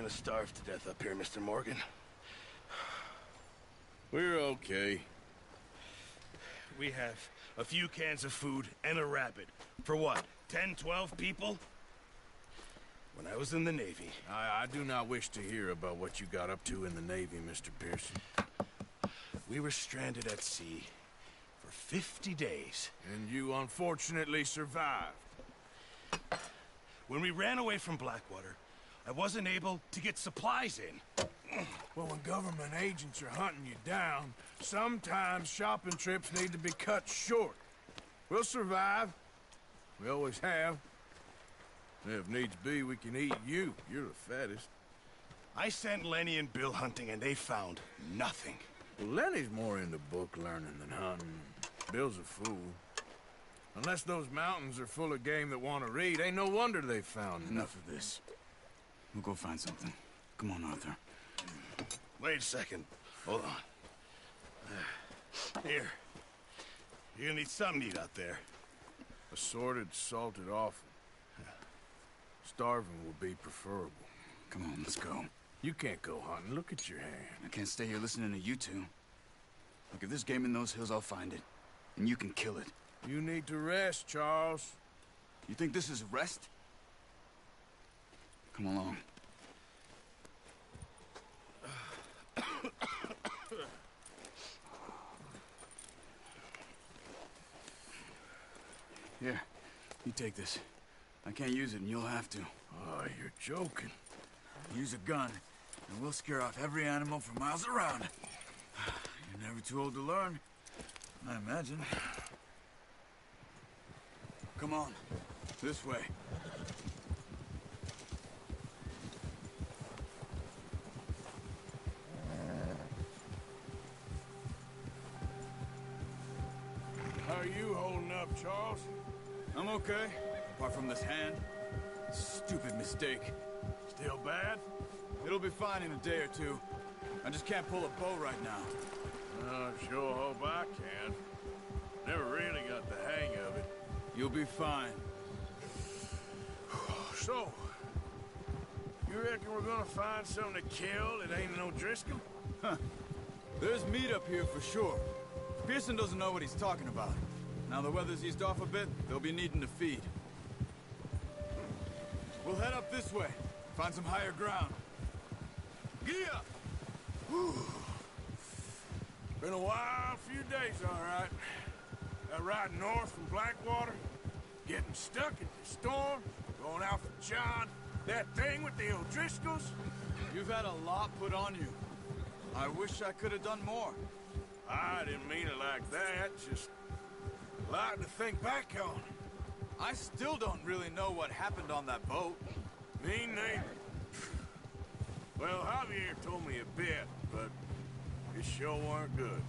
gonna starve to death up here, Mr. Morgan. We're okay. We have a few cans of food and a rabbit. For what, 10, 12 people? When I was in the Navy... I do not wish to hear about what you got up to in the Navy, Mr. Pearson. We were stranded at sea for 50 days. And you unfortunately survived. When we ran away from Blackwater, I wasn't able to get supplies in. Well, when government agents are hunting you down, sometimes shopping trips need to be cut short. We'll survive. We always have. If needs be, we can eat you. You're the fattest. I sent Lenny and Bill hunting, and they found nothing. Well, Lenny's more into book learning than hunting. Bill's a fool. Unless those mountains are full of game that want to read, ain't no wonder they found Enough of this. We'll go find something. Come on, Arthur. Wait a second. Hold on. Here. You're gonna need something to eat out there. Assorted, salted offal. Starving will be preferable. Come on, let's go. You can't go hunting. Look at your hand. I can't stay here listening to you two. Look, if there's game in those hills, I'll find it. And you can kill it. You need to rest, Charles. You think this is rest? Come along. Here, you take this. I can't use it, and you'll have to. Oh, you're joking. Use a gun, and we'll scare off every animal for miles around. You're never too old to learn, I imagine. Come on, this way. How are you holding up, Charles? I'm okay, apart from this hand. Stupid mistake. Still bad? It'll be fine in a day or two. I just can't pull a bow right now. I sure hope I can. Never really got the hang of it. You'll be fine. So, you reckon we're gonna find something to kill that ain't no Driscoll? Huh. There's meat up here for sure. Pearson doesn't know what he's talking about. Now the weather's eased off a bit, they'll be needing to feed. We'll head up this way. Find some higher ground. Yeah! Been a wild few days, all right. That ride north from Blackwater, getting stuck in the storm, going out for John, that thing with the O'Driscolls. You've had a lot put on you. I wish I could have done more. I didn't mean it like that, just a lot to think back on. I still don't really know what happened on that boat. Me neither. Well, Javier told me a bit, but it sure weren't good.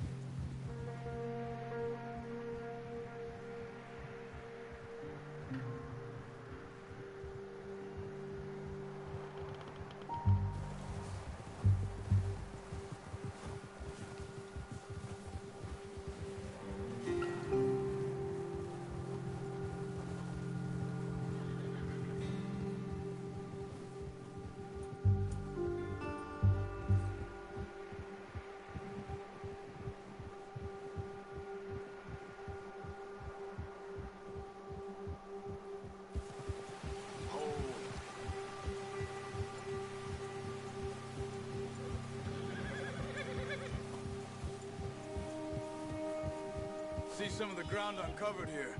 See some of the ground uncovered here.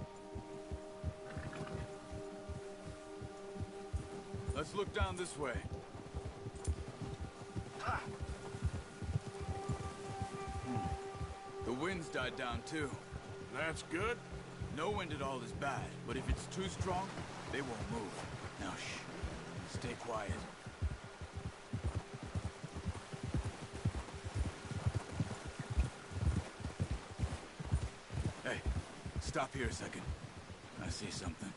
Let's look down this way. The wind's died down too. That's good. No wind at all is bad, but if it's too strong, they won't move. Now shh. Stay quiet. Hey, stop here a second. I see something.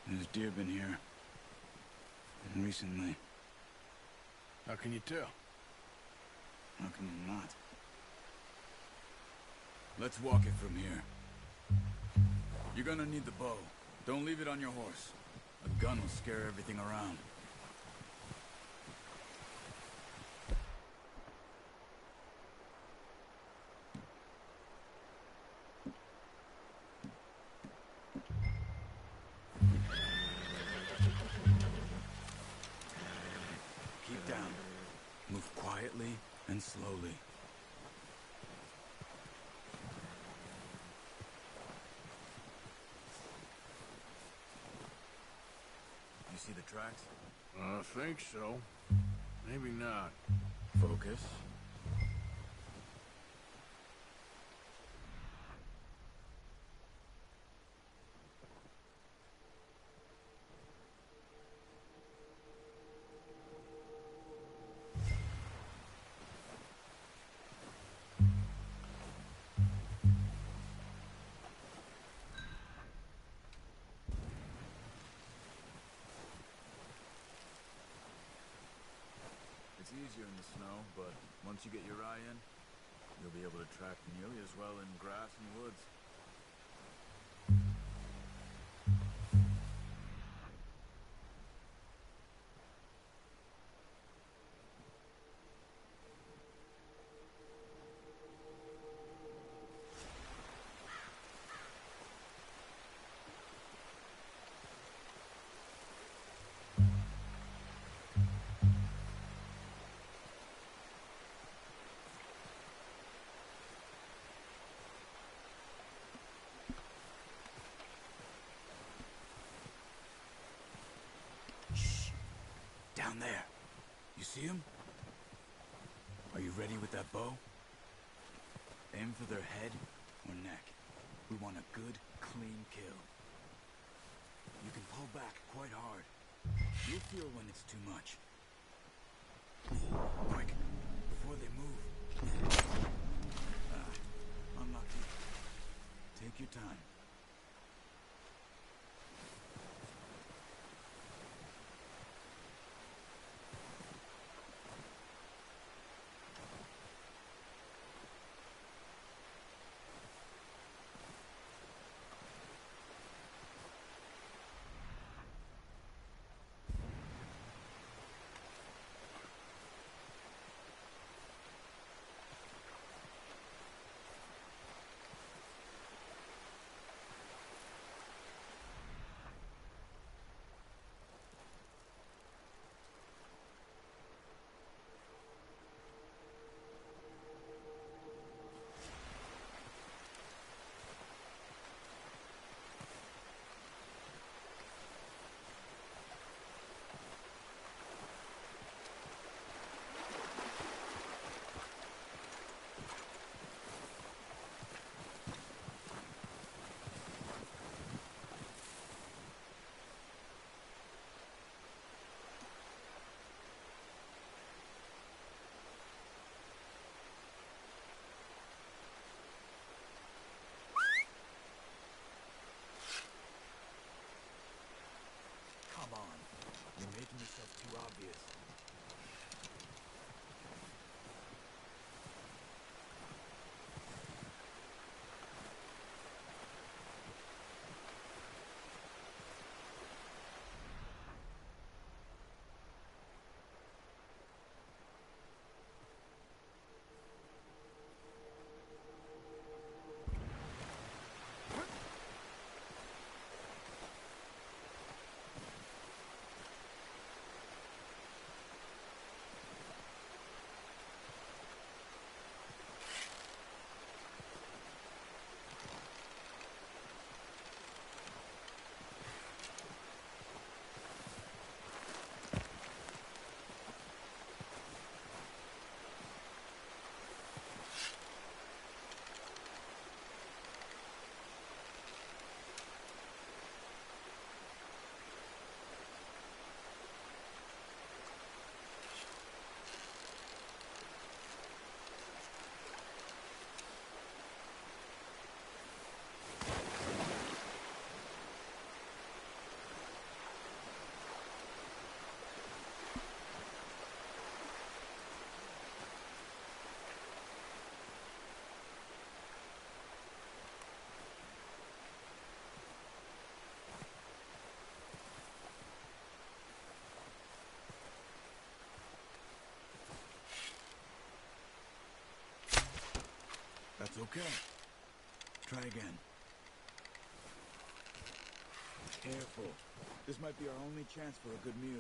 There's deer been here. recently. How can you tell? How can you not? Let's walk it from here. You're gonna need the bow. Don't leave it on your horse. A gun will scare everything around. Keep down. Move quietly and slowly. You see the tracks? I think so. Maybe not. Focus. It's easier in the snow, but once you get your eye in, you'll be able to track nearly as well in grass and woods. Down there. You see him? Are you ready with that bow? Aim for their head or neck. We want a good, clean kill. You can pull back quite hard. You'll feel when it's too much. Quick, before they move. Unlucky. Take your time. It's okay. Try again. Careful. This might be our only chance for a good meal.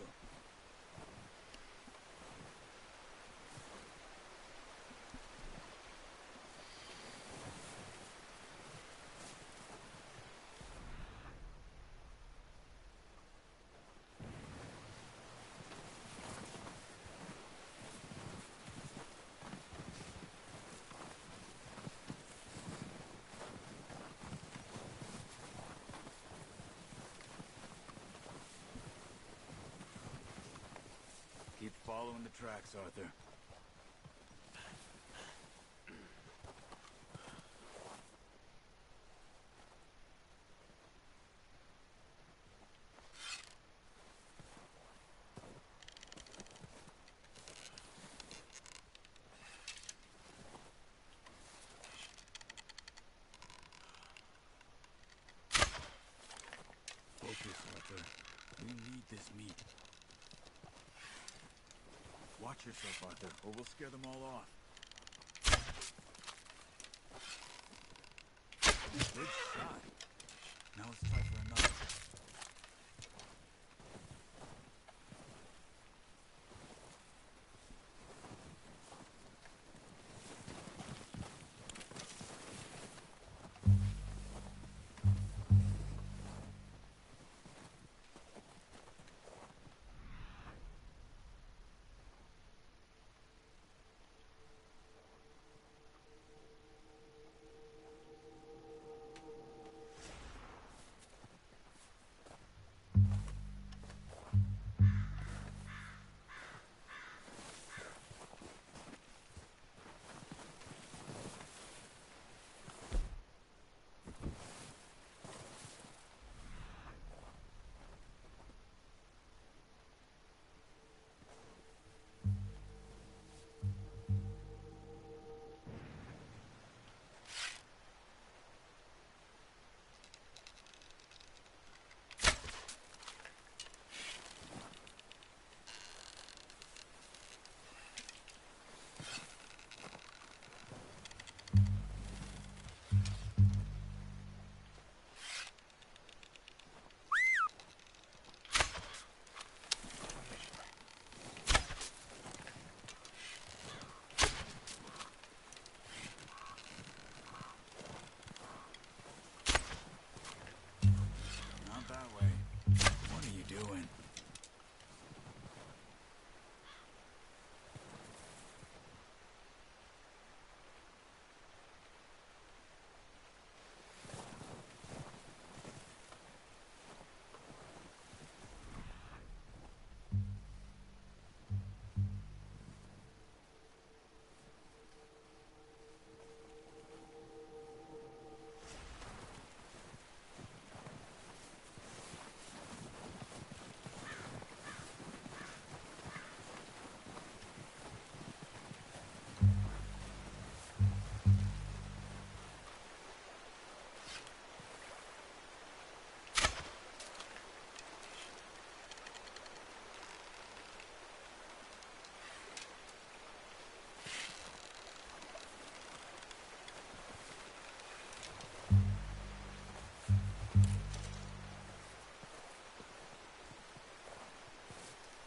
Keep following the tracks, Arthur. Focus, Arthur. We need this meat. Watch yourself, Arthur, or we'll scare them all off. Good shot. Now it's time for another.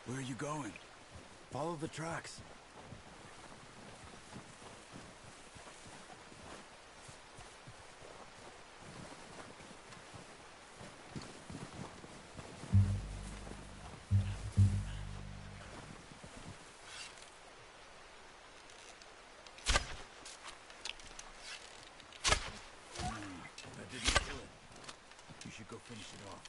Where are you going? Follow the tracks. That didn't kill it. You should go finish it off.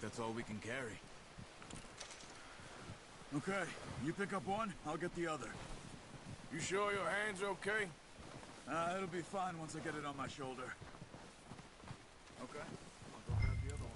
think that's all we can carry. Okay, you pick up one, I'll get the other. You sure your hand's okay? It'll be fine once I get it on my shoulder. Okay, I'll go grab the other one.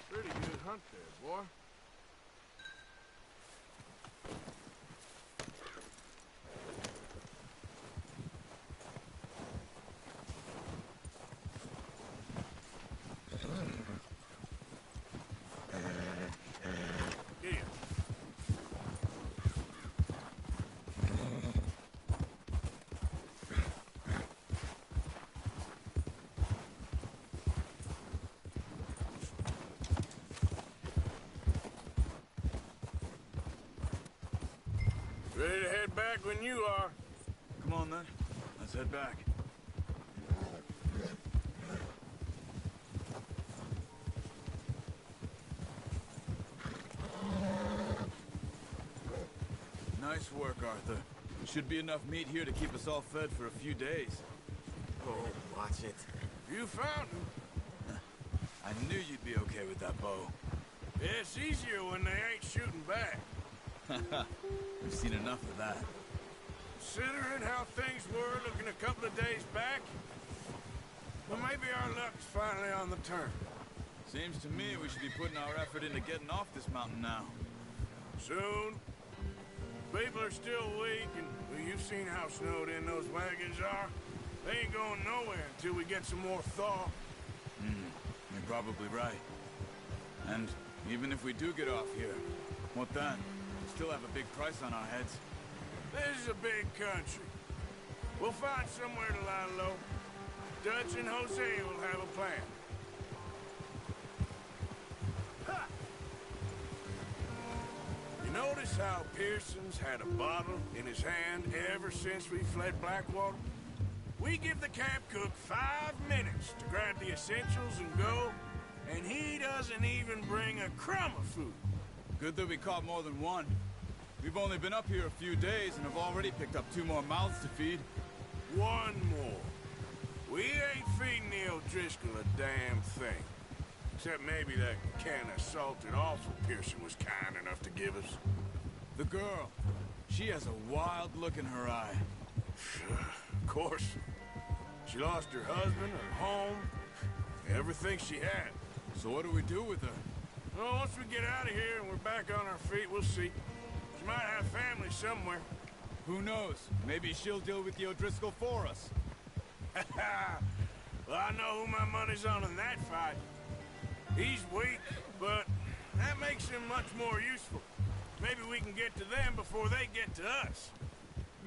Pretty good hunt there, boy. Here. Ready to head back when you are. Come on then, let's head back. Nice work, Arthur. Should be enough meat here to keep us all fed for a few days. Oh, watch it. You found him. I knew you'd be okay with that bow. Yeah, it's easier when they ain't shooting back. We've seen enough of that. Considering how things were looking a couple of days back, well, maybe our luck's finally on the turn. Seems to me we should be putting our effort into getting off this mountain now. Soon. People are still weak, and well, you've seen how snowed in those wagons are. They ain't going nowhere until we get some more thaw. You're probably right. And even if we do get off here, what then? We still have a big price on our heads. This is a big country. We'll find somewhere to lie low. Dutch and Jose will have a plan. Ha! You notice how Pearson's had a bottle in his hand ever since we fled Blackwater? We give the camp cook 5 minutes to grab the essentials and go, and he doesn't even bring a crumb of food. Good that we caught more than one. We've only been up here a few days and have already picked up 2 more mouths to feed. 1 more. We ain't feeding the O'Driscoll a damn thing. Except maybe that can of salted offal Pearson was kind enough to give us. The girl. She has a wild look in her eye. Of course. She lost her husband, her home, everything she had. So what do we do with her? Well, once we get out of here and we're back on our feet, we'll see. She might have family somewhere. Who knows? Maybe she'll deal with the O'Driscoll for us. Well, I know who my money's on in that fight. He's weak, but that makes him much more useful. Maybe we can get to them before they get to us.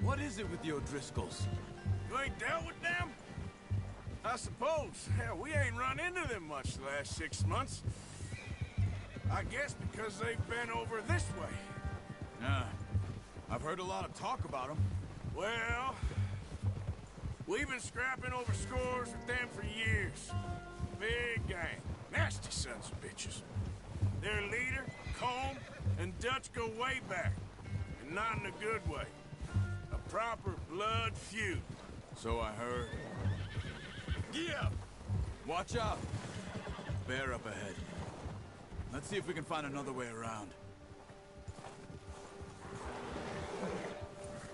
What is it with the O'Driscolls? You ain't dealt with them? I suppose. Hell, we ain't run into them much the last 6 months. I guess because they've been over this way. Yeah. I've heard a lot of talk about them. Well, we've been scrapping over scores with them for years. Big gang. Nasty sons of bitches. Their leader, Combe, and Dutch go way back. And not in a good way. A proper blood feud. So I heard. Yeah! Watch out! Bear up ahead. Let's see if we can find another way around.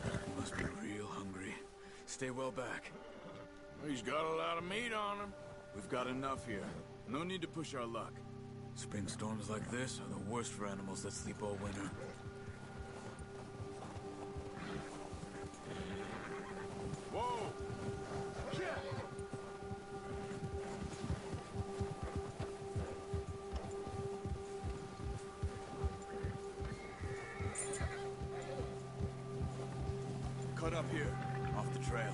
You must be real hungry. Stay well back. He's got a lot of meat on him. We've got enough here. No need to push our luck. Spring storms like this are the worst for animals that sleep all winter. Whoa! up here, off the trail.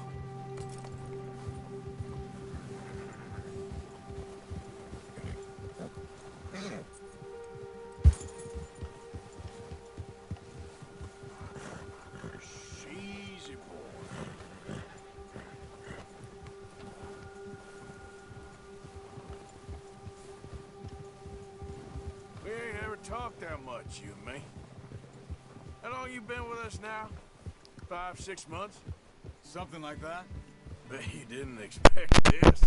Easy, boy. We ain't ever talked that much, you and me. How long you been with us now? 5, 6 months? Something like that? Bet you didn't expect this.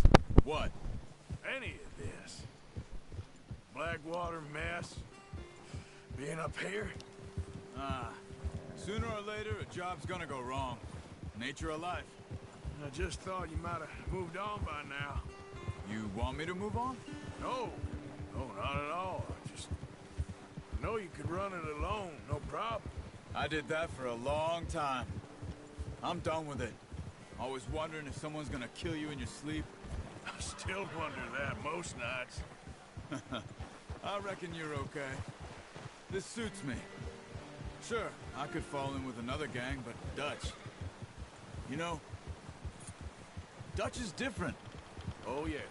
What? Any of this. Blackwater mess. Being up here. Sooner or later, a job's gonna go wrong. Nature of life. I just thought you might have moved on by now. You want me to move on? No. No, not at all. I just know you could run it alone, no problem. I did that for a long time. I'm done with it. Always wondering if someone's gonna kill you in your sleep. I still wonder that most nights. I reckon you're okay. This suits me. Sure, I could fall in with another gang, but Dutch... You know, Dutch is different. Oh, yes.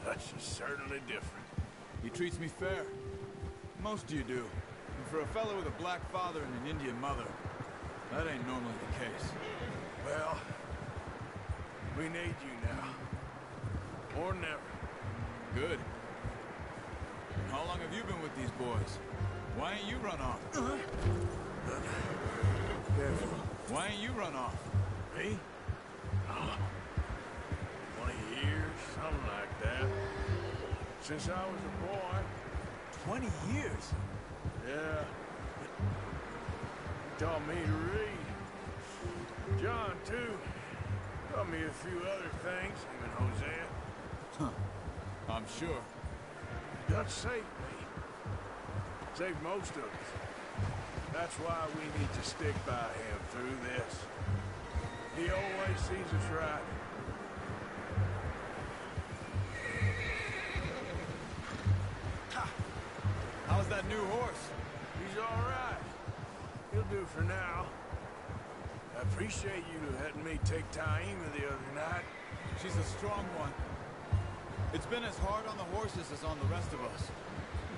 Dutch is certainly different. He treats me fair. Most of you do. And for a fellow with a black father and an Indian mother, that ain't normally the case. Well, we need you now. Or never. Good. And how long have you been with these boys? Why ain't you run off? Careful. Why ain't you run off? Me? Oh, 20 years, something like that. Since I was a boy. 20 years? Yeah. He taught me to read. John, too. Taught me a few other things, him and Hosea. Huh. I'm sure. Dutch saved me. Saved most of us. That's why we need to stick by him through this. He always sees us right. How's that new horse? He's all right. He'll do for now. I appreciate you letting me take Taima the other night. She's a strong one. It's been as hard on the horses as on the rest of us.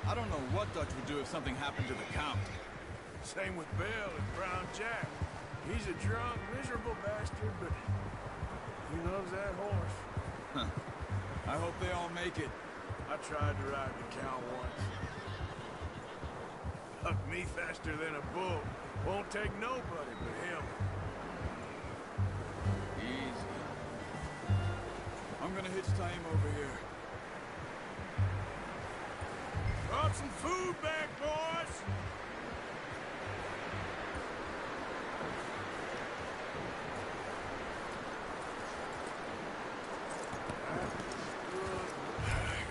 I don't know what Dutch would do if something happened to the Count. Same with Bill and Brown Jack. He's a drunk, miserable bastard, but he loves that horse. Huh. I hope they all make it. I tried to ride the Count once. Hucked me faster than a bull. Won't take nobody but him. Easy. I'm gonna hitch Taima over here. Brought some food back, boys!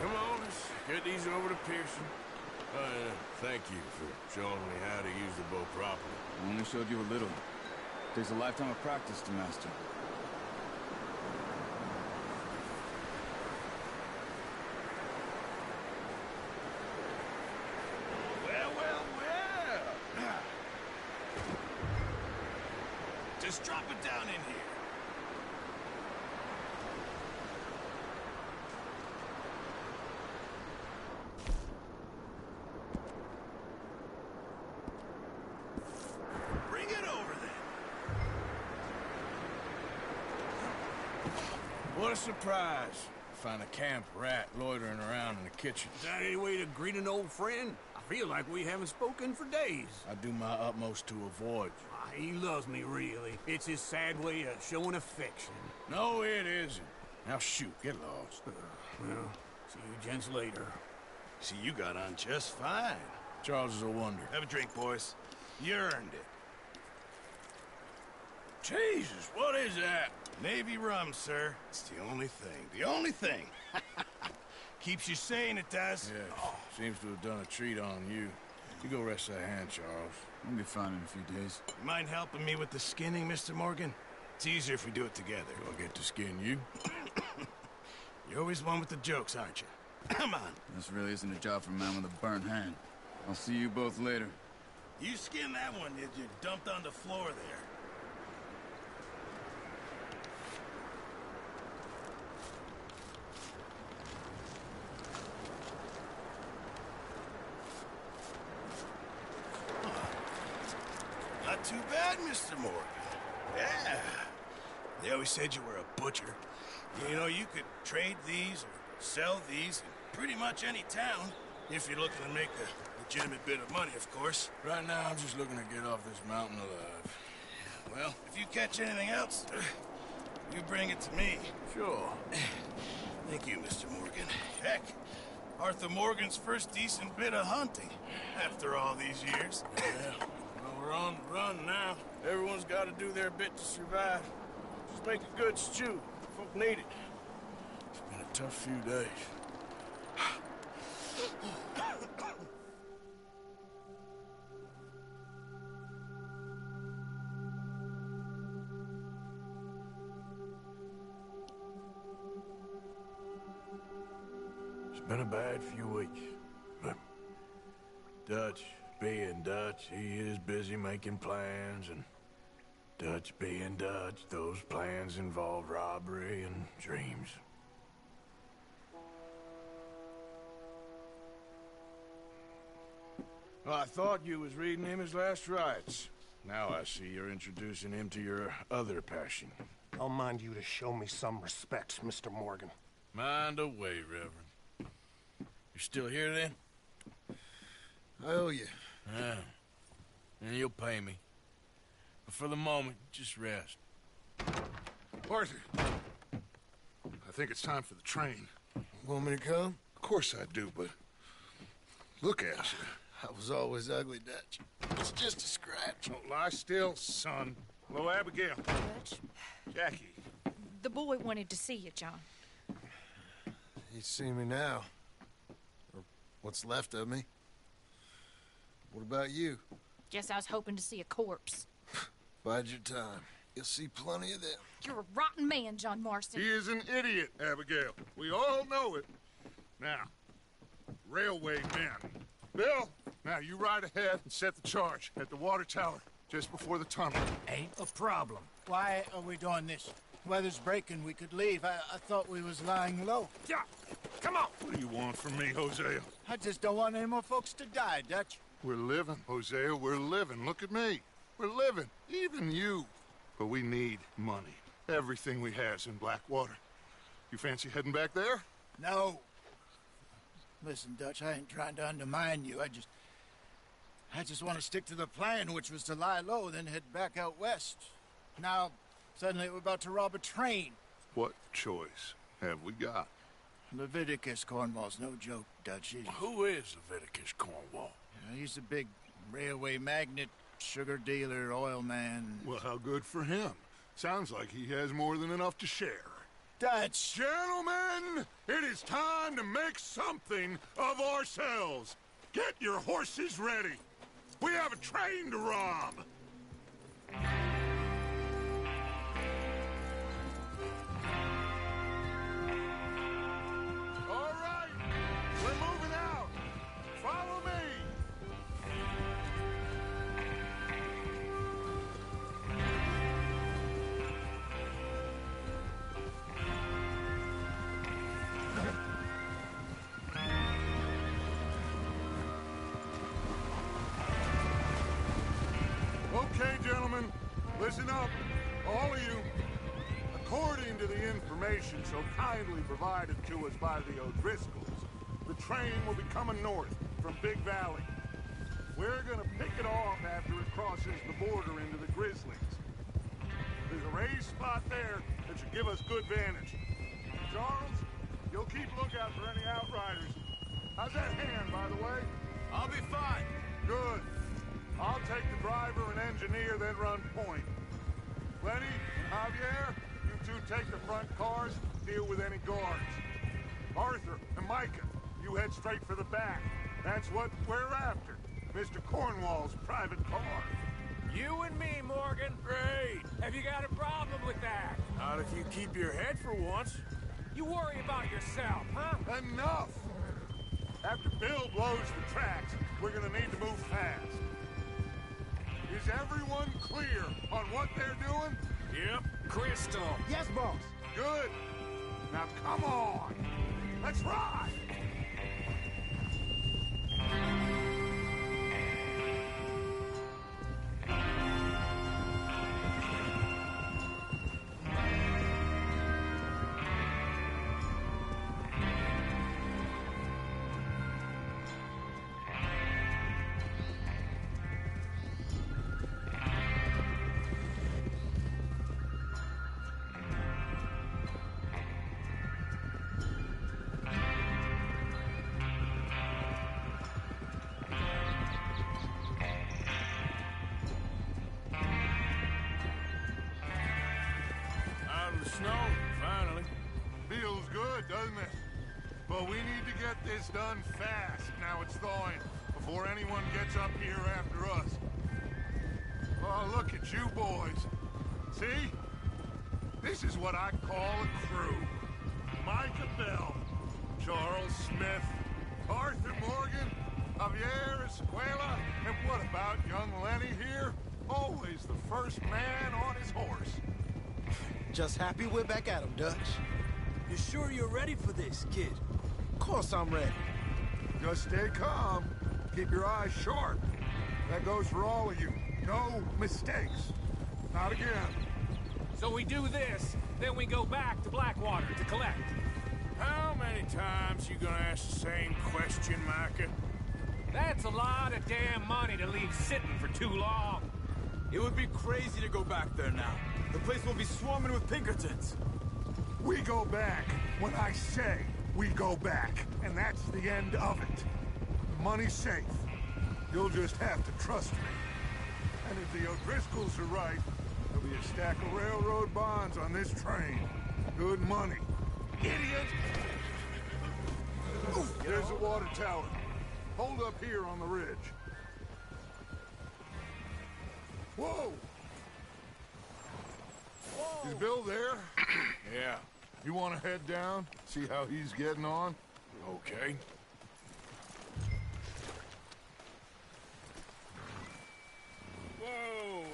Come on, let's get these over to Pearson. Thank you for showing me how to use the bow properly. I only showed you a little. Takes a lifetime of practice to master. Well, well, well. Just drop it down in here. Bring it over then. What a surprise. Find a camp rat loitering around in the kitchen. Is that any way to greet an old friend? I feel like we haven't spoken for days. I do my utmost to avoid you. He loves me, really. It's his sad way of showing affection. No, it isn't. Now shoot, get lost. Well, see you gents later. See, you got on just fine. Charles is a wonder. Have a drink, boys. You earned it. Jesus, what is that? Navy rum, sir. It's the only thing. The only thing. Keeps you sane, it does. Yeah, seems to have done a treat on you. You go rest that hand, Charles. I'll be fine in a few days. You mind helping me with the skinning, Mr. Morgan? It's easier if we do it together. Do I get to skin you? You're always one with the jokes, aren't you? Come on. This really isn't a job for a man with a burnt hand. I'll see you both later. You skinned that one, did you? Dumped on the floor there. too bad, Mr. Morgan. Yeah. They always said you were a butcher. You know, you could trade these or sell these in pretty much any town, if you're looking to make a legitimate bit of money, of course. Right now, I'm just looking to get off this mountain alive. Well, if you catch anything else, you bring it to me. Sure. Thank you, Mr. Morgan. Heck, Arthur Morgan's first decent bit of hunting after all these years. Yeah. Well, we're on the run now. Everyone's got to do their bit to survive. Just make a good stew. Folk need it. It's been a tough few days. It's been a bad few weeks, but Dutch being Dutch, he is busy making plans, and Dutch being Dutch, those plans involve robbery and dreams. Well, I thought you was reading him his last rites. Now I see you're introducing him to your other passion. I'll mind you to show me some respect, Mr. Morgan. Mind away, Reverend. You're still here, then? I owe you. Yeah. And you'll pay me. But for the moment, just rest. Arthur, I think it's time for the train. Want me to come? Of course I do, but look at you. I was always ugly, Dutch. It's just a scratch. Don't lie still, son. Hello, Abigail. Dutch, Jackie. the boy wanted to see you, John. He's seen me now. Or what's left of me. What about you? Guess I was hoping to see a corpse. Bide your time. You'll see plenty of them. You're a rotten man, John Marston. He is an idiot, Abigail. We all know it. Now, railway men. Bill, now you ride ahead and set the charge at the water tower just before the tunnel. Ain't a problem. Why are we doing this? Weather's breaking. We could leave. I thought we was lying low. Yeah, come on. What do you want from me, Hosea? I just don't want any more folks to die, Dutch. We're living, Hosea. We're living. Look at me. We're living. Even you. But we need money. Everything we has in Blackwater. You fancy heading back there? No. Listen, Dutch, I ain't trying to undermine you. I just want to stick to the plan, which was to lie low, then head back out west. Now, suddenly we're about to rob a train. What choice have we got? Leviticus Cornwall's no joke, Dutch. Who is Leviticus Cornwall? He's a big railway magnate, sugar dealer, oil man. Well, how good for him. Sounds like he has more than enough to share. Dutch! Gentlemen, it is time to make something of ourselves. Get your horses ready. We have a train to rob. All right, we're moving out. Follow me. Okay, gentlemen, listen up, all of you. According to the information so kindly provided to us by the O'Driscolls, the train will be coming north from Big Valley. We're gonna pick it off after it crosses the border into the Grizzlies. There's a raised spot there that should give us good vantage. Charles, you'll keep lookout for any outriders. How's that hand, by the way? I'll be fine. Good. I'll take the driver and engineer, then run point. Lenny and Javier, you two take the front cars, deal with any guards. Arthur and Micah, you head straight for the back. That's what we're after. Mr. Cornwall's private car. You and me, Morgan. Great! Have you got a problem with that? Not if you keep your head for once. You worry about yourself, huh? Enough! After Bill blows the tracks, we're gonna need to move fast. Is everyone clear on what they're doing? Yep. Crystal. Yes, boss. Good. Now come on. Let's ride. But we need to get this done fast. Now it's thawing, before anyone gets up here after us. Oh, look at you boys. See? This is what I call a crew. Micah Bell, Charles Smith, Arthur Morgan, Javier Escuela, and what about young Lenny here? Always the first man on his horse. Just happy we're back at 'em, Dutch. You sure you're ready for this, kid? Of course I'm ready. Just stay calm. Keep your eyes sharp. That goes for all of you. No mistakes. Not again. So we do this, then we go back to Blackwater to collect. How many times you gonna ask the same question, Micah? That's a lot of damn money to leave sitting for too long. It would be crazy to go back there now. The place will be swarming with Pinkertons. We go back when I say we go back, and that's the end of it. The money's safe. You'll just have to trust me. And if the O'Driscolls are right, there'll be a stack of railroad bonds on this train. Good money. Idiot! There's the water tower. Hold up here on the ridge. Whoa! Is Bill there? Yeah. You want to head down? See how he's getting on? Okay. Whoa!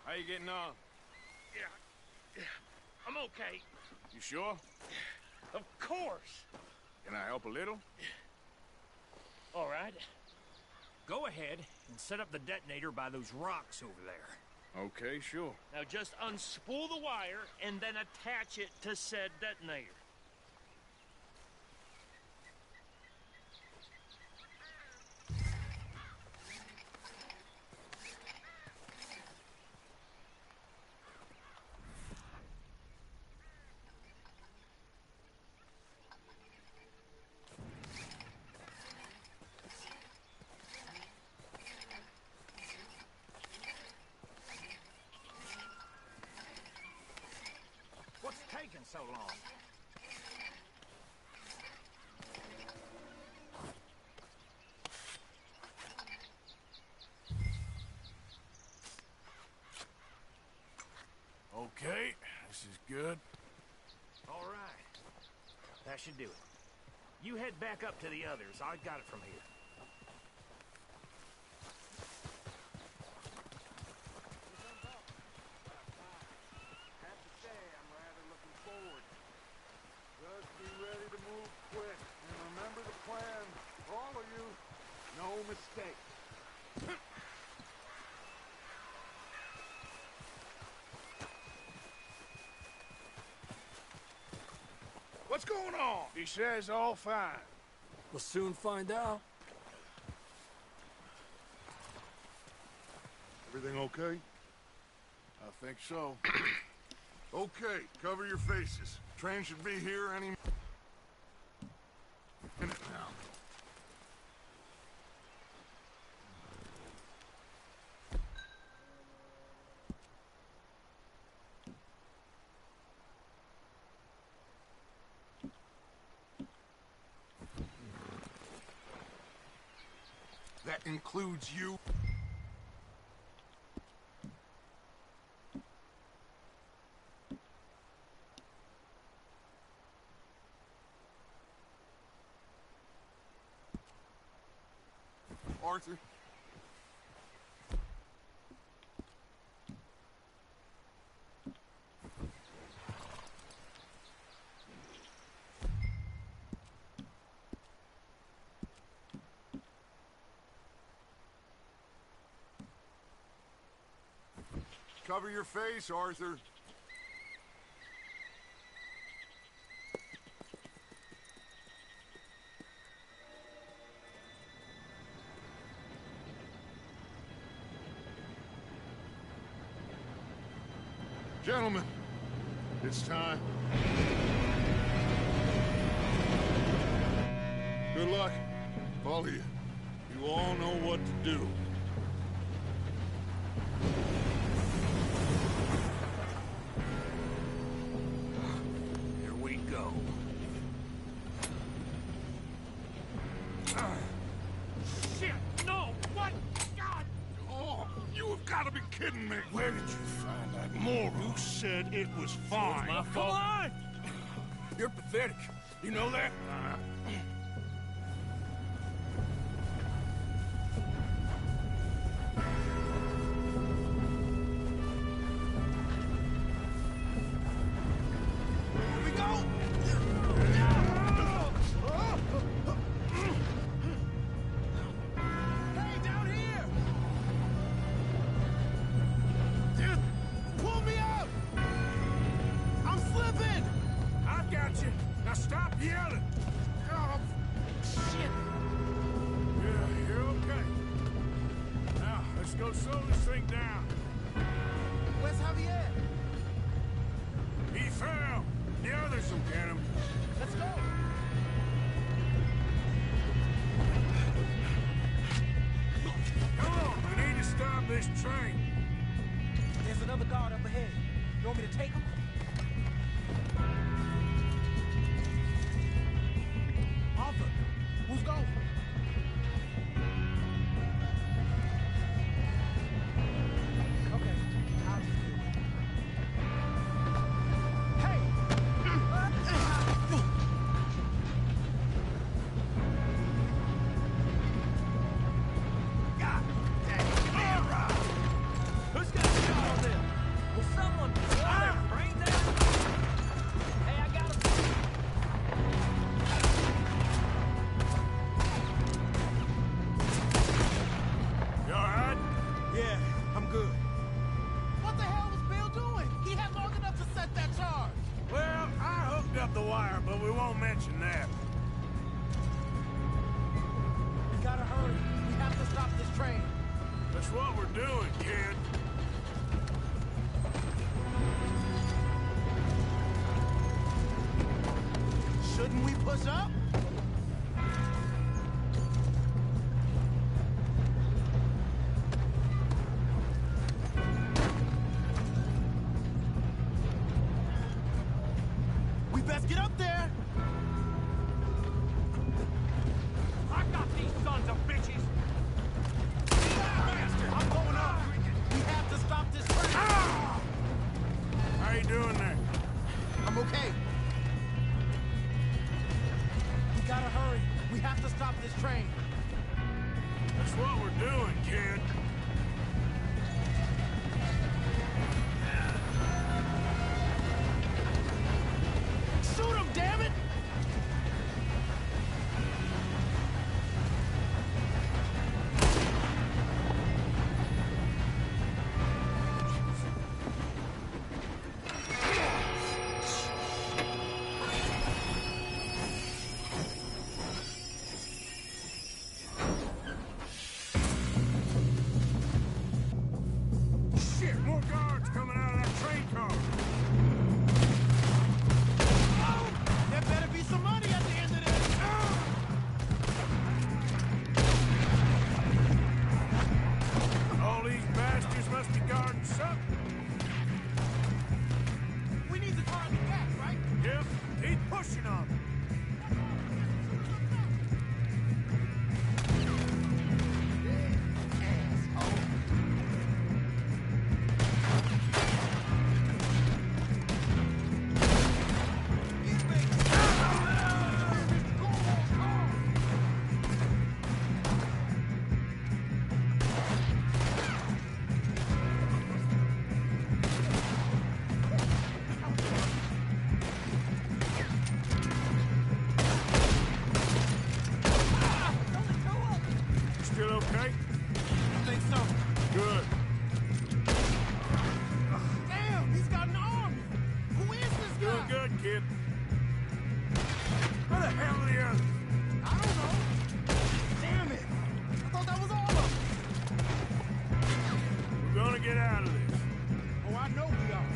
How you getting on? Yeah, I'm okay. You sure? Of course. Can I help a little? All right. Go ahead and set up the detonator by those rocks over there. Okay, sure. Now just unspool the wire and then attach it to said detonator. What's taking so long? Okay, this is good. All right. That should do it. You head back up to the others. I got it from here. Just be ready to move quick. And remember the plan. For all of you, no mistakes. What's going on? He says all fine. We'll soon find out. Everything okay? I think so. Okay, cover your faces. Train should be here any minute now. That includes you. Arthur. Cover your face, Arthur. gentlemen, it's time. Good luck. All of you. You all know what to do. Here we go. Shit! No! What? God! Oh, you have got to be kidding me. Where did you find that moron? You said it was fine. My Come fault. on! You're pathetic. You know that? Here we go! Hey, down here! Dude, pull me up! I'm slipping! I got you. Now stop yelling. Oh, shit. Yeah, you're okay. Now, let's go slow this thing down. Where's Javier? He fell. The others will get him. Let's go. Come on, we need to stop this train. There's another guard up ahead. You want me to take him? Arthur, who's going? Okay, I'll just do it. Hey! God dang, give me a ride. Who's got a shot on them? Will someone blow their brains out? Hey, I got him. You all right? Yeah, I'm good. What the hell was Bill doing? He had long enough to set that charge. Well, I hooked up the wire, but we won't mention that. We gotta hurry. We have to stop this train. That's what we're doing, kid. Shouldn't we push up? We best get up there. I got these sons of bitches! I'm going up. We have to stop this train. How you doing there? I'm okay. We gotta hurry. We have to stop this train. That's what we're doing, kid. Shoot him, damn it! Shit, more guards coming out of that train car. There better be some money at the end of this. All these bastards must be guarding something. We need the car in the back, right? Yep, keep pushing on them. Still okay? I think so. Good. Damn, he's got an army. Who is this guy? Doing good, kid. Where the hell are the others? I don't know. Damn it. I thought that was all of them. We're gonna get out of this. Oh, I know we are.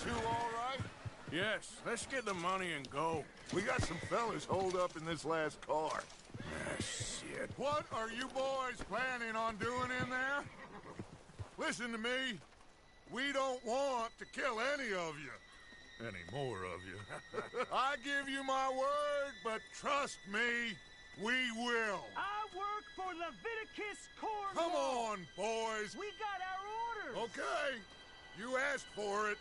two all right? Yes, let's get the money and go. We got some fellas holed up in this last car. Ah, shit. What are you boys planning on doing in there? Listen to me. We don't want to kill any of you. Any more of you. I give you my word, but trust me, we will. I work for Leviticus Corps. Come on, boys. We got our orders. Okay. You asked for it.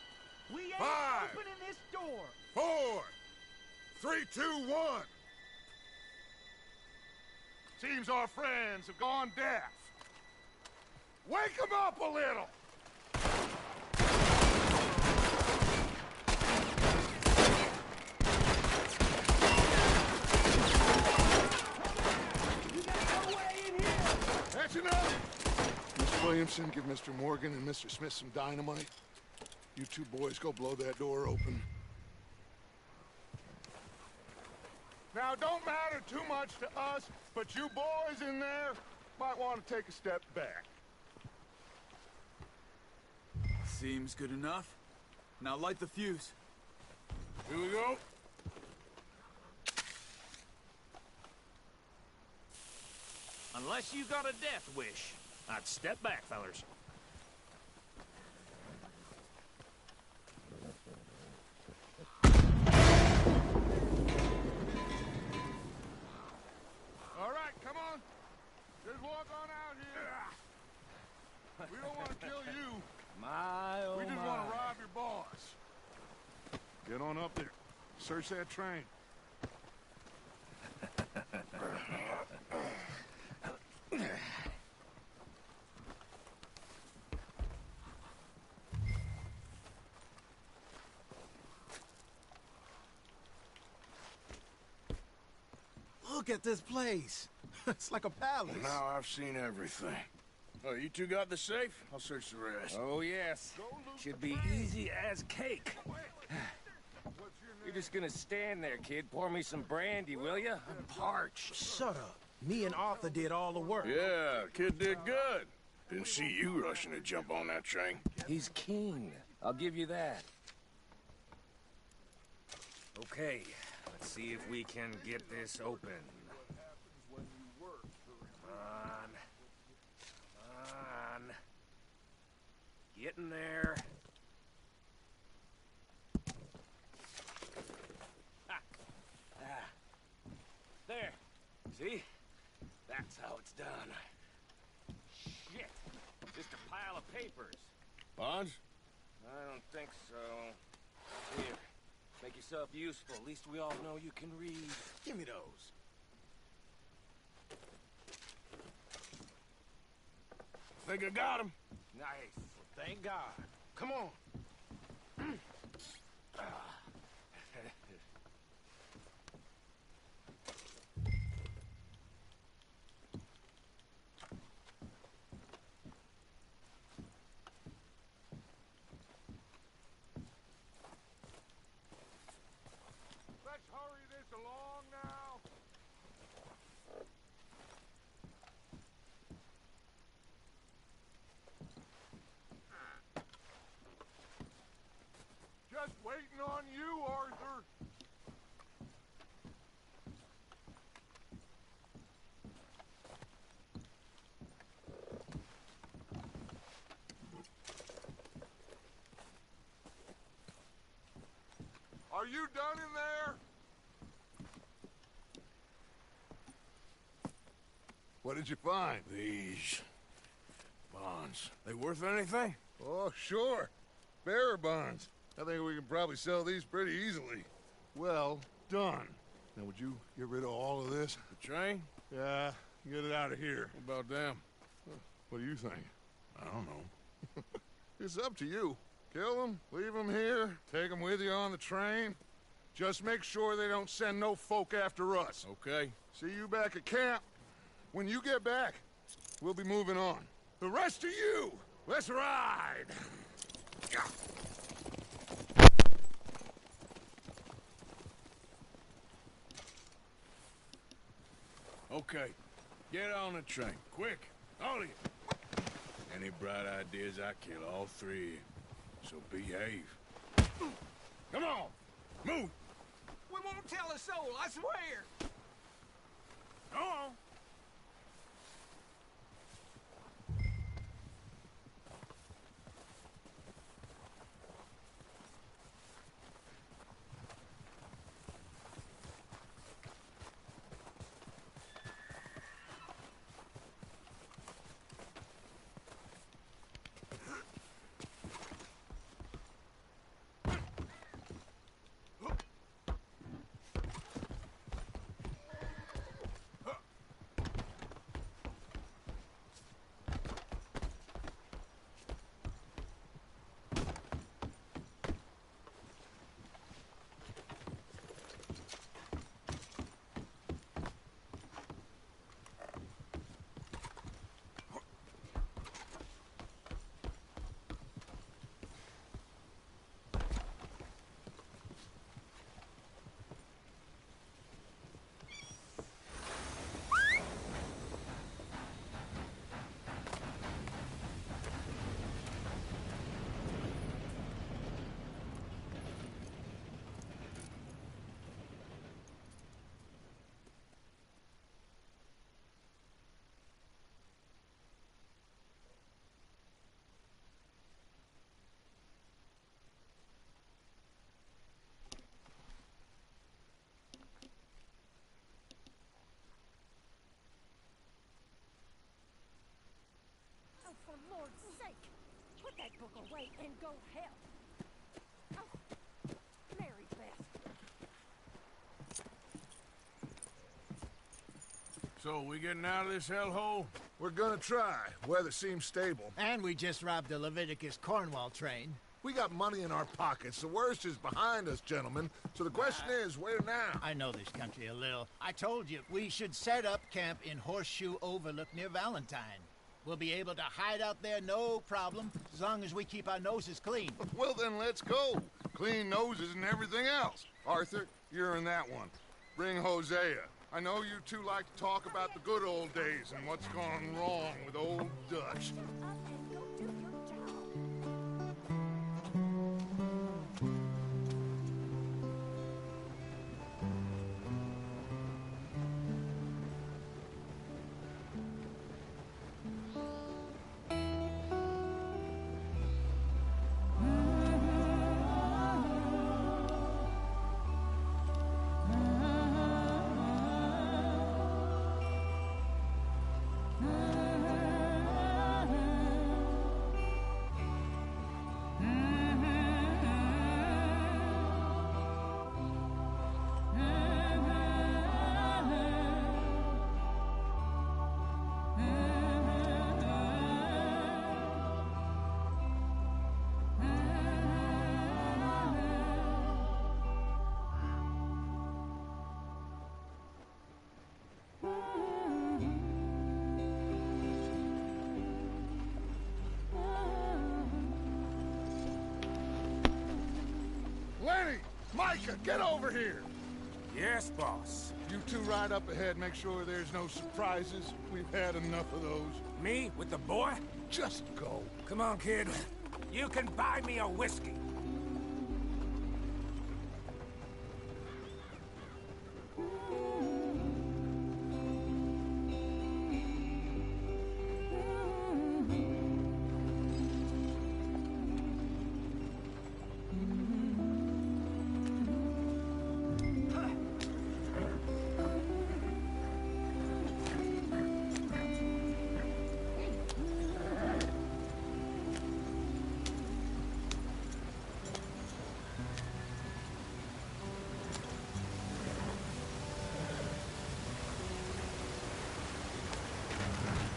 We ain't 5, opening this door. 4, 3, 2, 1. Seems our friends have gone deaf. Wake them up a little. That's enough! Mr. Williamson, give Mr. Morgan and Mr. Smith some dynamite. You two boys go blow that door open. Now, don't matter too much to us, but you boys in there might want to take a step back. Seems good enough. Now light the fuse. Here we go. Unless you got a death wish, I'd step back, fellers. All right, come on. Just walk on out here. We don't want to kill you. My, oh We just my. want to rob your boss. Get on up there. Search that train. Look at this place. It's like a palace. Now I've seen everything. Oh, you two got the safe? I'll search the rest. Oh, yes. Should be easy as cake. You're just gonna stand there, kid. Pour me some brandy, will you? I'm parched. Shut up. Me and Arthur did all the work. Yeah, kid did good. Didn't see you rushing to jump on that train. He's keen. I'll give you that. Okay, let's see if we can get this open. Come on. Come on. Get in there. Ah. Ah. There. See? That's how it's done. Shit. Just a pile of papers. Bonds? I don't think so. Here. Make yourself useful. At least we all know you can read. Give me those. Think I got him. Nice. Thank God. Come on. Let's hurry this along now. Just waiting on you, Arthur. Are you done in there? What did you find? These bonds. They worth anything? Oh, sure. Bearer bonds. I think we can probably sell these pretty easily. Well done. Now, would you get rid of all of this? The train? Yeah, get it out of here. What about them? What do you think? I don't know. It's up to you. Kill them, leave them here, take them with you on the train. Just make sure they don't send no folk after us. Okay. See you back at camp. When you get back, we'll be moving on. The rest of you, let's ride! Okay. Get on the train. Quick. All of you. Any bright ideas, I kill all three of you. So behave. Come on, move. We won't tell a soul, I swear. Go on. Oh, for Lord's sake! Put that book away and go help! Oh, Mary Beth. So, we getting out of this hellhole? We're gonna try. Weather seems stable. And we just robbed the Leviticus Cornwall train. We got money in our pockets. The worst is behind us, gentlemen. So the question is, where now? I know this country a little. I told you, we should set up camp in Horseshoe Overlook near Valentine. We'll be able to hide out there no problem, as long as we keep our noses clean. Well, then let's go. Clean noses and everything else. Arthur, you're in that one. Bring Hosea. I know you two like to talk about the good old days and what's gone wrong with old Dutch. Up and go do your job. Lenny! Micah, get over here! Yes, boss. You two ride up ahead, make sure there's no surprises. We've had enough of those. Me? With the boy? Just go. Come on, kid. You can buy me a whiskey.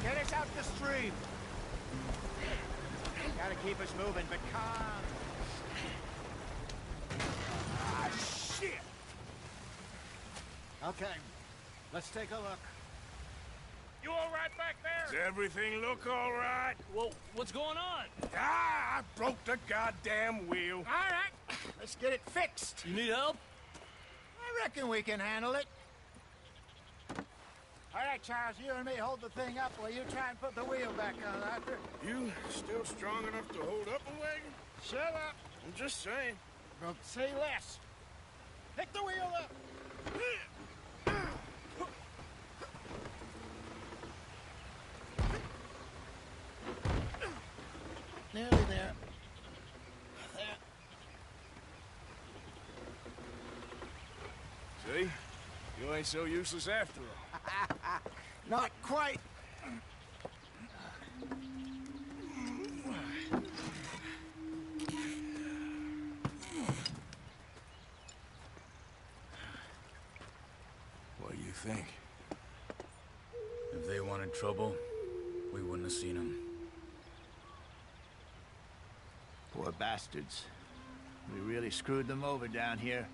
Get us out the stream. Gotta keep us moving, but calm. Ah, shit! Okay, let's take a look. You all right back there? Does everything look all right? Well, what's going on? Ah, I broke the goddamn wheel. All right, let's get it fixed. You need help? I reckon we can handle it. All right, Charles, you and me hold the thing up while you try and put the wheel back on, Arthur. You still strong enough to hold up a wagon? Shut up. I'm just saying. Well, say less. Pick the wheel up. Nearly there. There. See? You ain't so useless after all. Not quite. What do you think? If they wanted trouble, we wouldn't have seen them. Poor bastards. We really screwed them over down here.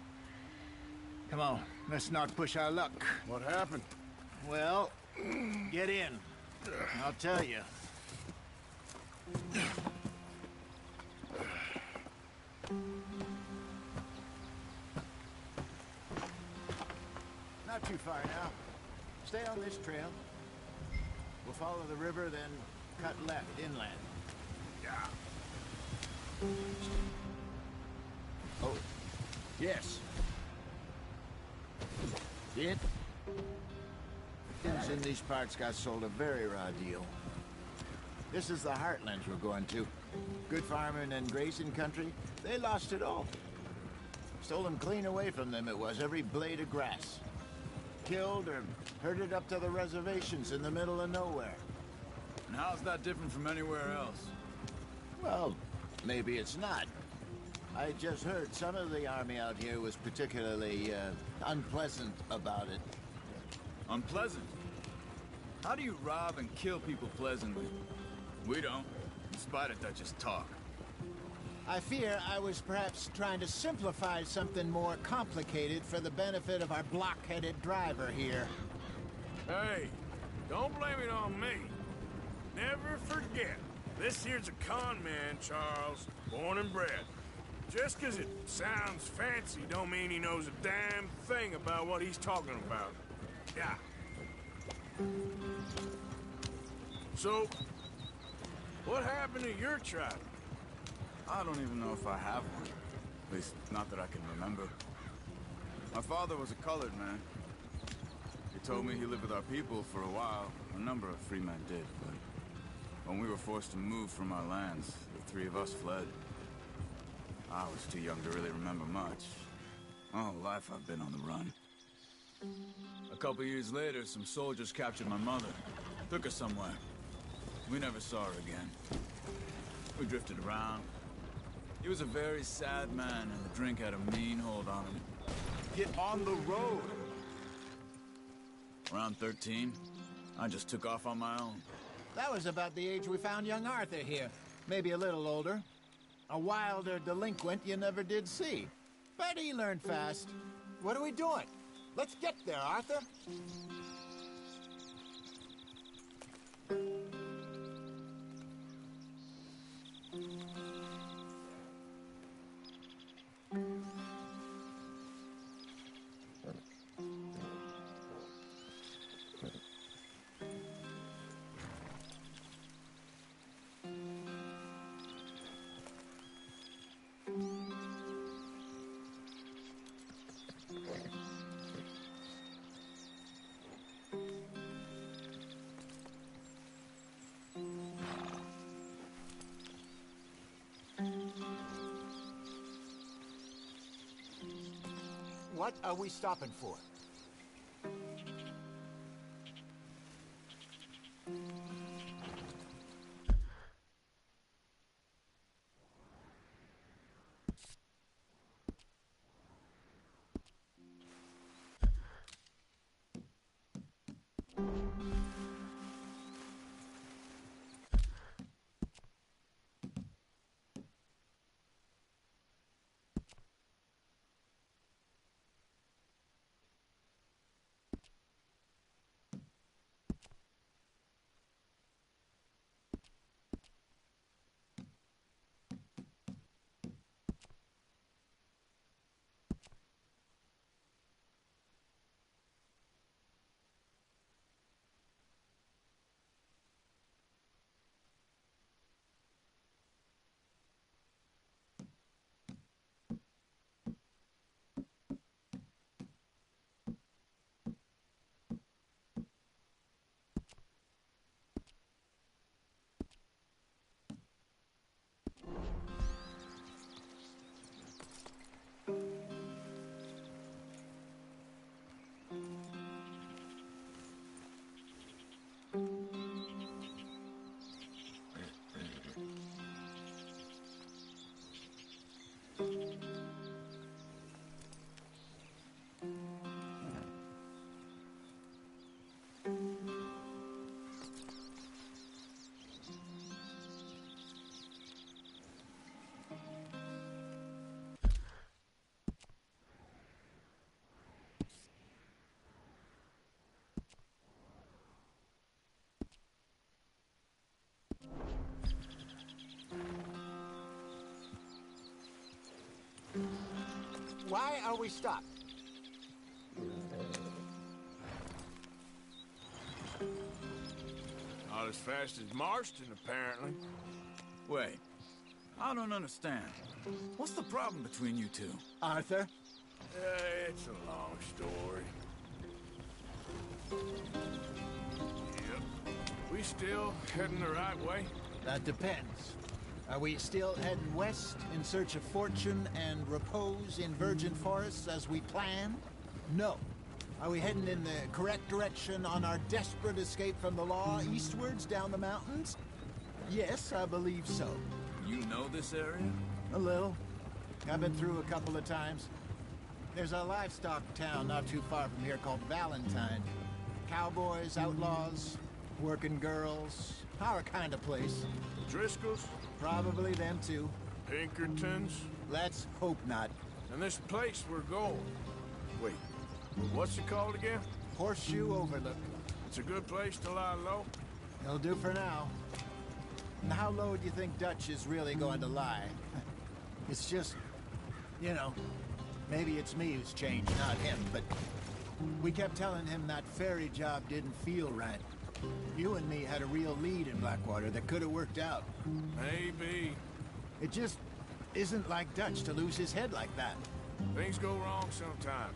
Come on, let's not push our luck. What happened? Well, get in. I'll tell you. Not too far now. Stay on this trail. We'll follow the river, then cut left inland. Yeah. Oh, yes. It? Things in these parts got sold a very raw deal. This is the heartlands we're going to. Good farming and grazing country, they lost it all. Stolen clean away from them it was, every blade of grass. Killed or herded up to the reservations in the middle of nowhere. And how's that different from anywhere else? Well, maybe it's not. I just heard some of the army out here was particularly, unpleasant about it. Unpleasant? How do you rob and kill people pleasantly? We don't. Despite it, that's just talk. I fear I was perhaps trying to simplify something more complicated for the benefit of our block-headed driver here. Hey, don't blame it on me. Never forget, this here's a con man, Charles, born and bred. Just 'cause it sounds fancy don't mean he knows a damn thing about what he's talking about. Yeah. So, what happened to your tribe? I don't even know if I have one. At least, not that I can remember. My father was a colored man. He told me he lived with our people for a while. A number of free men did, but when we were forced to move from our lands, the three of us fled. I was too young to really remember much. My whole life I've been on the run. A couple years later, some soldiers captured my mother. Took her somewhere. We never saw her again. We drifted around. He was a very sad man, and the drink had a mean hold on him. Get on the road! Around 13, I just took off on my own. That was about the age we found young Arthur here. Maybe a little older. A wilder delinquent you never did see. But he learned fast. What are we doing? Let's get there, Arthur. What are we stopping for? Why are we stopped? Not as fast as Marston, apparently. Wait, I don't understand. What's the problem between you two? Arthur? It's a long story. Yep. We still heading the right way? That depends. Are we still heading west in search of fortune and repose in virgin forests as we planned? No. Are we heading in the correct direction on our desperate escape from the law eastwards down the mountains? Yes, I believe so. You know this area? A little. I've been through a couple of times. There's a livestock town not too far from here called Valentine. Cowboys, outlaws, working girls, our kind of place. Driscolls? Probably them too. Pinkertons? Let's hope not. And this place we're going. Wait, what's it called again? Horseshoe Overlook. It's a good place to lie low? It'll do for now. And how low do you think Dutch is really going to lie? It's just, you know, maybe it's me who's changed, not him, but we kept telling him that ferry job didn't feel right. You and me had a real lead in Blackwater that could have worked out. Maybe. It just isn't like Dutch to lose his head like that. Things go wrong sometimes.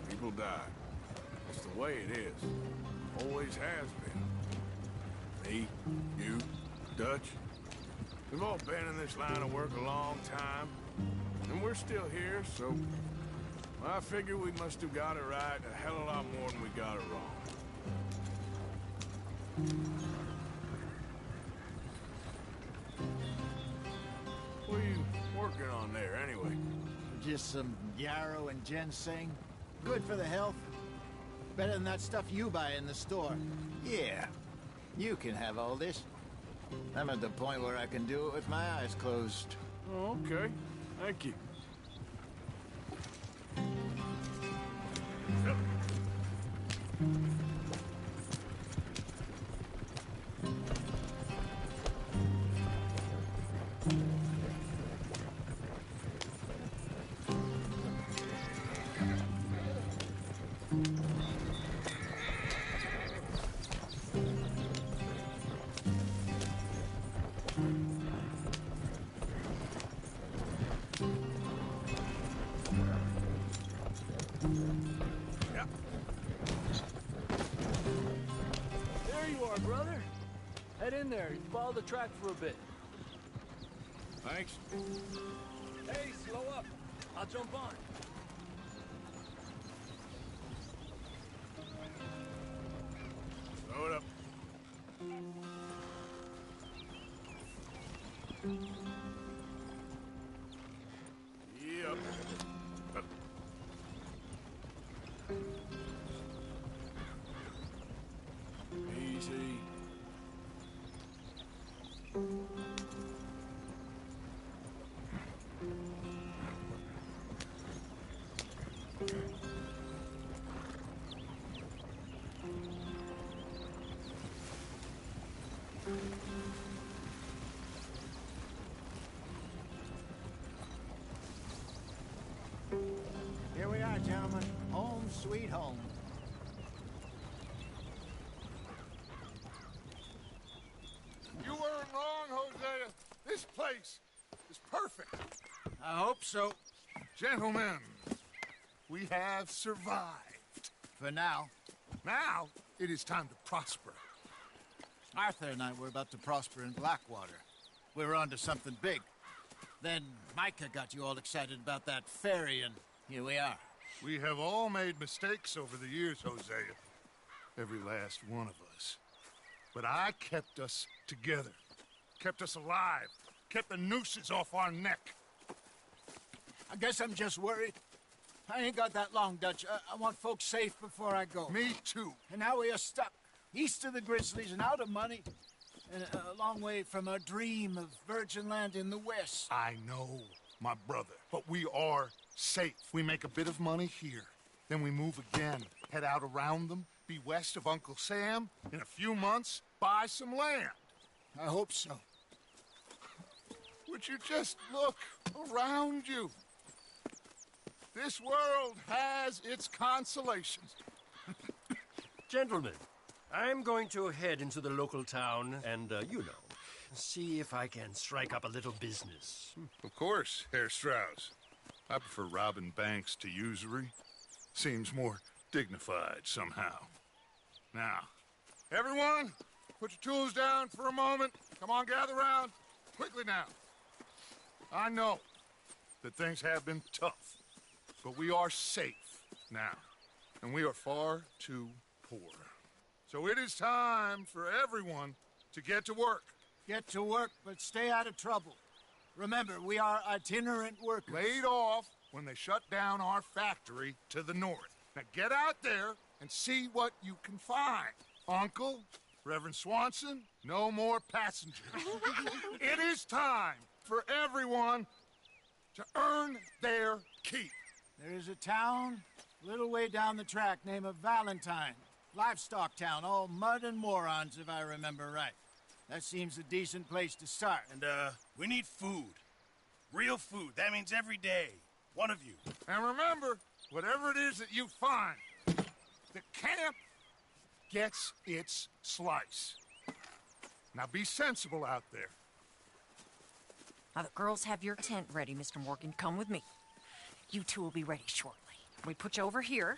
People die. It's the way it is. Always has been. Me, you, Dutch. We've all been in this line of work a long time. And we're still here, so... I figure we must have got it right a hell of a lot more than we got it wrong. What are you working on there, anyway? Just some yarrow and ginseng. Good for the health. Better than that stuff you buy in the store. Yeah, you can have all this. I'm at the point where I can do it with my eyes closed. Oh, okay. Thank you. There you are, brother. Head in there. You follow the track for a bit. Thanks. Hey, slow up. I'll jump on. Slow it up. Yep. Easy. Here we are, gentlemen. Home sweet home. You weren't wrong, Hosea. This place is perfect. I hope so. Gentlemen, we have survived. For now. Now, it is time to prosper. Arthur and I were about to prosper in Blackwater. We were onto something big. Then Micah got you all excited about that ferry, and here we are. We have all made mistakes over the years, Hosea. Every last one of us. But I kept us together. Kept us alive. Kept the nooses off our neck. I guess I'm just worried. I ain't got that long, Dutch. I want folks safe before I go. Me too. And now we are stuck. East of the Grizzlies and out of money. And a long way from our dream of virgin land in the west. I know, my brother. But we are safe. We make a bit of money here. Then we move again. Head out around them. Be west of Uncle Sam. In a few months, buy some land. I hope so. Would you just look around you? This world has its consolations. Gentlemen, I'm going to head into the local town and, see if I can strike up a little business. Of course, Herr Strauss. I prefer robbing banks to usury. Seems more dignified somehow. Now, everyone, put your tools down for a moment. Come on, gather round. Quickly now. I know that things have been tough, but we are safe now, and we are far too poor. So it is time for everyone to get to work. Get to work, but stay out of trouble. Remember, we are itinerant workers. Laid off when they shut down our factory to the north. Now get out there and see what you can find. Uncle, Reverend Swanson, no more passengers. It is time for everyone to earn their keep. There is a town a little way down the track named Valentine. Livestock town, all mud and morons, if I remember right. That seems a decent place to start. And, we need food. Real food. That means every day. One of you. And remember, whatever it is that you find, the camp gets its slice. Now be sensible out there. Now the girls have your tent ready, Mr. Morgan. Come with me. You two will be ready shortly. We put you over here.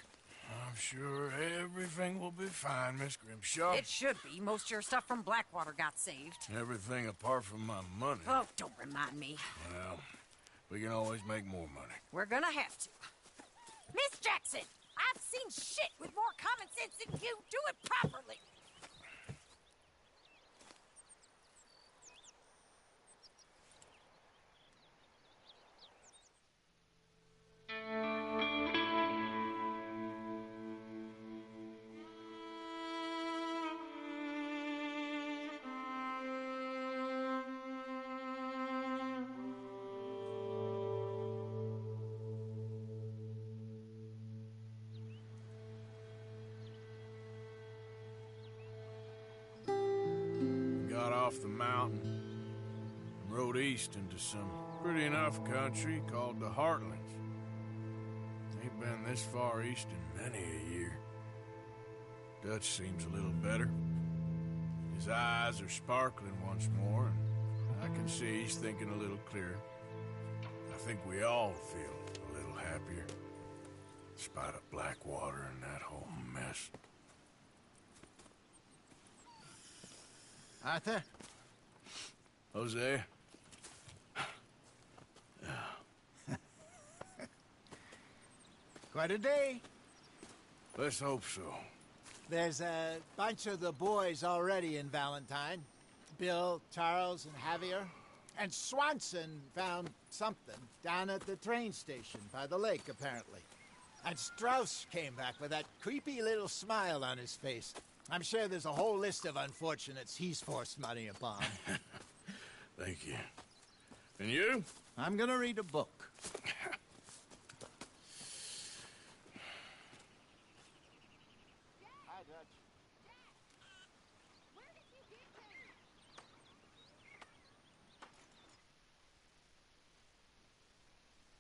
I'm sure everything will be fine, Miss Grimshaw. It should be. Most of your stuff from Blackwater got saved. Everything apart from my money. Oh, don't remind me. Well, we can always make more money. We're gonna have to. Miss Jackson, I've seen shit with more common sense than you. Do it properly. Got off the mountain and rode east into some pretty enough country called the Heartlands. Ain't been this far east in many a year. Dutch seems a little better. His eyes are sparkling once more, and I can see he's thinking a little clearer. I think we all feel a little happier, in spite of Blackwater and that whole mess. Arthur? Jose? Quite a day. Let's hope so. There's a bunch of the boys already in Valentine. Bill, Charles, and Javier. And Swanson found something down at the train station by the lake, apparently. And Strauss came back with that creepy little smile on his face. I'm sure there's a whole list of unfortunates he's forced money upon. Thank you. And you? I'm gonna read a book. Hi, Dutch.